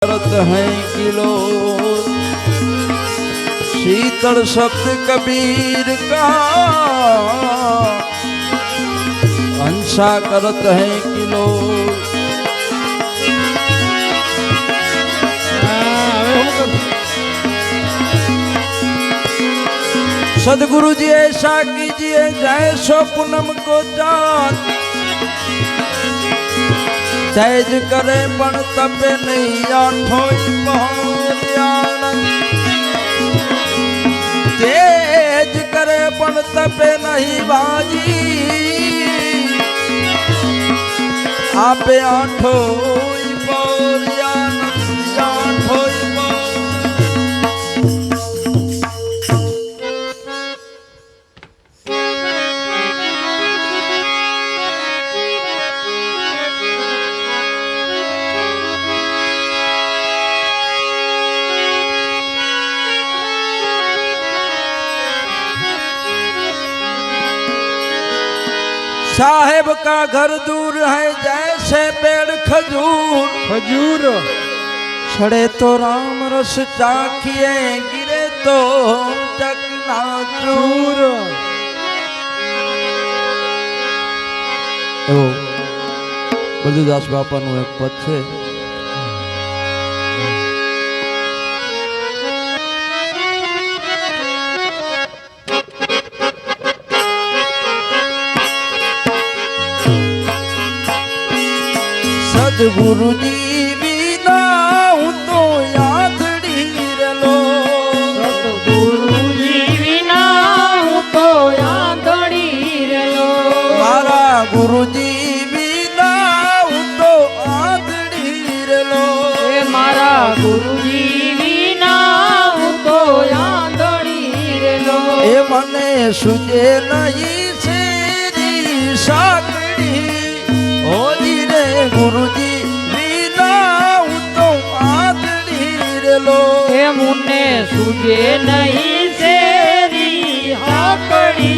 करत है किलो शीतल शब्द कबीर का हंसा करत है किलो। सदगुरु जी ऐसा कीजिए जैसो पूनम को चांद तेज करे पण तपे नहीं आठो तेज करे पण तपे नहीं बाजी आपे आठो साहेब का घर दूर है जैसे पेड़ खजूर खजूर छड़े तो राम रस चाखिए गिरे तो चकनाचूर। બલદેવદાસ બાપાનું એક પદ છે, सदगुरु जी बिना हूँ तो यादड़ी रलो। सदगुरु जी बिना हूँ तो यादड़ी रलो। मारा गुरु जी बिना हूँ तो यादड़ी रलो। मारा गुरु जी बिना हूँ तो यादड़ी रलो। ए मने सुझे नहीं सेरी साकड़ी ओ जी रे गुरु जी मुन्ने सुझे नहीं सेरी हाकड़ी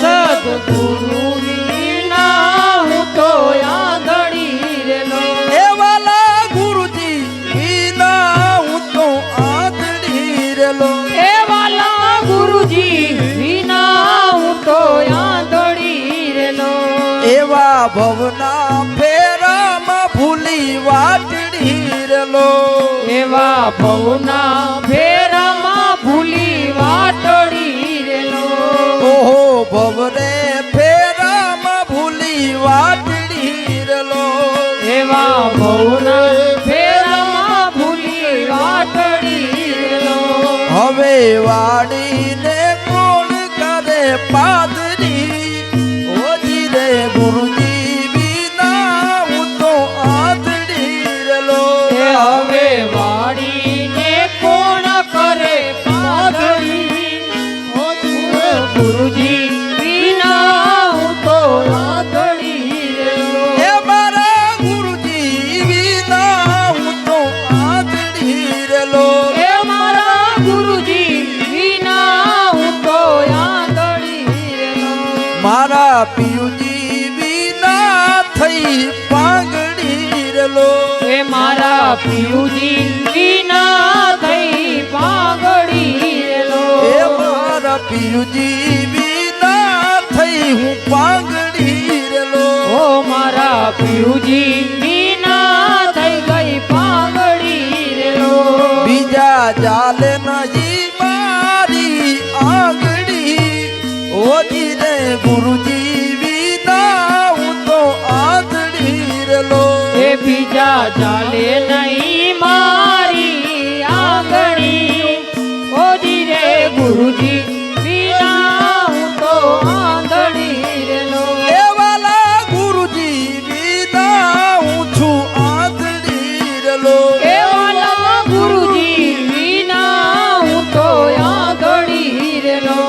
सदगुरु ना हूँ तो यादड़ी रे लो। ए वाला गुरु जी बिना हूँ तो आदड़ी रे लो। ए वाला गुरु जी बिना हूँ तो यादड़ी रे लो। एवा भवना फेरा मा भूली वाटड़ी रे लो। एवा भवना फेरा मा भूली वाटड़ी रे लो। ओहो भवने फेरा मा भूली वाटड़ी रे लो। एवा भवना फेरा मा भूली वाटड़ी रे लो। हवे वाड़ी ने कोण करे पादरी ओ जी रे गुरु जी बिना हूँ तो आदड़ी रे लो। हवे वाड़ी ने कोण करे पादरी ओ गुरु जी बिना हूँ तो आदड़ी रे लो। ए मारा गुरु जी बिना हूँ तो आदड़ी रे लो। ए मारा गुरु जी बिना हूँ तो आदड़ी रे लो। मारा पियू जी बिना थई पागड़ी रे लो। ए मारा पियू जी बिना थई पागड़ी रे लो। ए मारा पियू जी बिना थई हूँ पागड़ी रे लो। ओ मारा पियू जी बिना थई गई पागड़ी रे लो। बीजा जाल नहीं मारी आगड़ी ओ जी रे गुरु जी बिना हूँ तो आदड़ी रे लो। ए बीजा जाले नहीं मारी आगड़ी ओ जी रे गुरु जी बिना हूँ तो आंधड़ी रे लो। ए वाला गुरु जी बिना हूँ छू आदड़ी रे लो। ए वाला गुरु जी बिना हूँ तो आंधड़ी रे लो।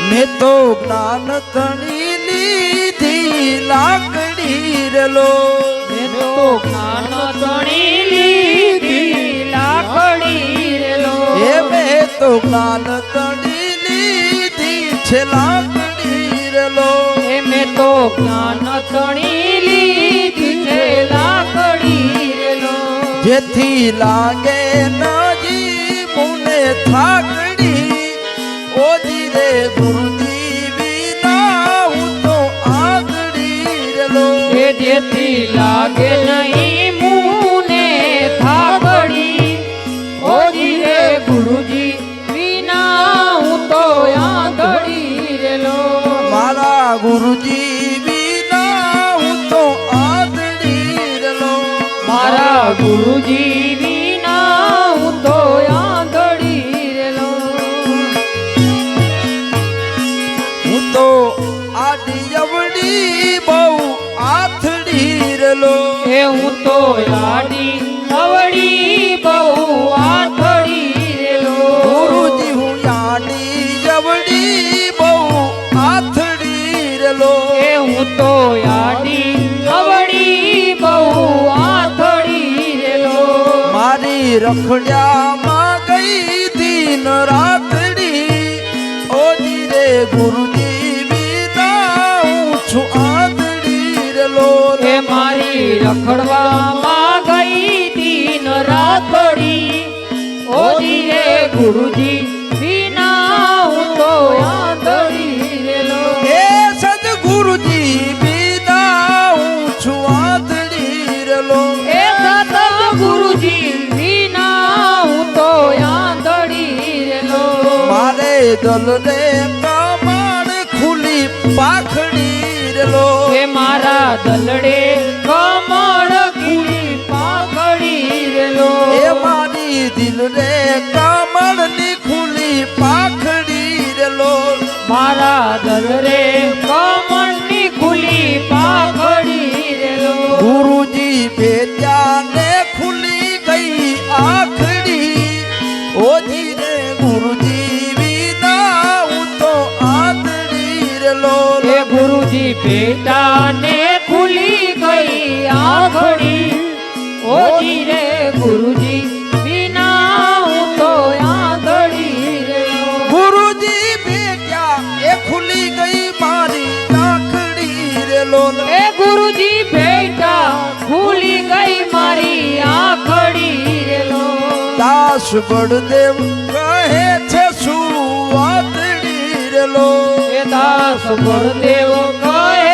મેં તો જ્ઞાન તણી લીધી લાકડી રેલો મેં તો જ્ઞાન તણી લીધી લાકડી રેલો હે મેં તો જ્ઞાન તણી લીધી છે લાકડી રેલો હે મેં તો જ્ઞાન તણી લીધી છે લાકડી રેલો જેથી લાગે નજી મુને થાકડી ઓજી રે ગુરુજી વિના હું તો આગળી રેલો એ જેથી લાગે નહીં મુને થાકડી ઓજી રે ગુરુજી વિના હું તો આંધળી રેલો મારા ગુરુજી વિના હું તો આગળી રેલો મારા ગુરુજી વિના હું તો આંધળી રેલો હું તો આડી અવડી બહુ આથડી રેલો એ હું તો આડી અવળી બહુ આંધળી રેલો ગુરુજી હું આડી અવડી બહુ આથડી રેલો એ હું તો આડી અવળી બહુ આંધળી રેલો મારી રખડ્યામાં ગઈ દિન રાતડી ઓજી રે ગુરુજી વિના હું છું આંધળી રેલો એ મારી રખડવામાં ગઈ દિન રાતડી ઓજી રે ગુરુજી વિના હું તો આંધળી રેલો હે સદગુરુજી વિના હું છું આંધળી રેલો એ સત ગુરુજી વિના હું તો આંધળી રેલો મારે દલ રે કમળ ખુલી પાખડી રેલો એ મારા દલડે કમળ ખુલી પાઘડી રેલો એ મારી દિલ રે કમળની ખુલી પાખડી રેલો મારા દલડે કમળની ખુલી પાઘડી રેલો ગુરુજી ભેટ્યાને ખુલી ગઈ આખડી ઓજી રે ગુરુજી વિના હું તો આંધળી રેલો એ ગુરુજી બેટાને ખુલી ગઈ આંખડી ઓજી રે ગુરુજી વિના હું તો આંધળી રેલો ગુરુજી ભેટ્યા એ ખુલી ગઈ મારી આખડી રેલો એ ગુરુજી બેટા ખુલી ગઈ મારી આંખડી રેલો દાસ બળદેવ કહે છે શું વાતડી રેલો એ દાસ બળદેવ કહે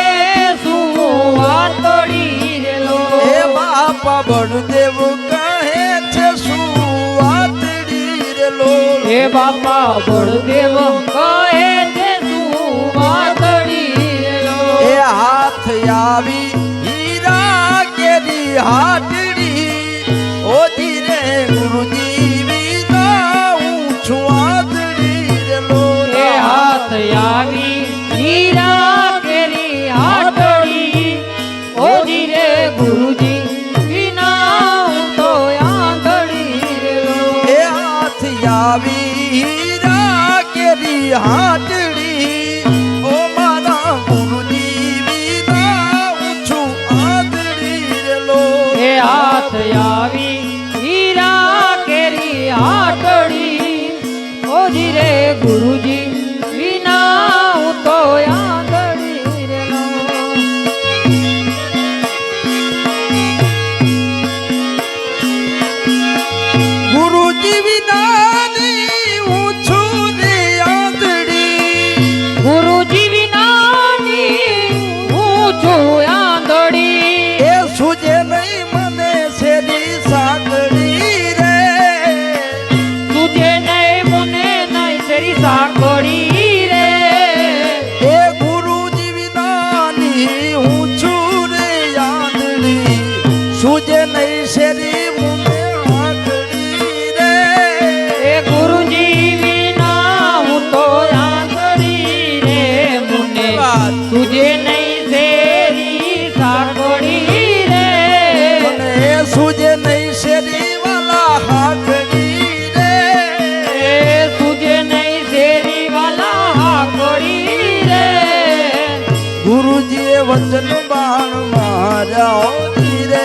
શું વાતડી રેલો એ બાપા બળદેવ કહે છે શું વાતડી રેલો એ બાપા બળદેવ કહે છે શું વાતડી રેલો એ હાથ આવી હીરા કેરી હાટડી ઓજી રે ગુરુજી વિના હું છું આંધળી રેલો એ હાથ આવી હીરા કેરી હાટડી ઓજી રે ગુરુજી વિના હું તો આંધળી રેલો એ હાથ આવી હીરા કેરી હાટડી ઓ મારા ગુરુજી વિના હું છું આંધળી રેલો એ હાથ આવી હીરા કેરી હાટડી ઓજી રે ગુરુજી વિના હું પિયુજીએ વચન બાણ માર્યા ધીરે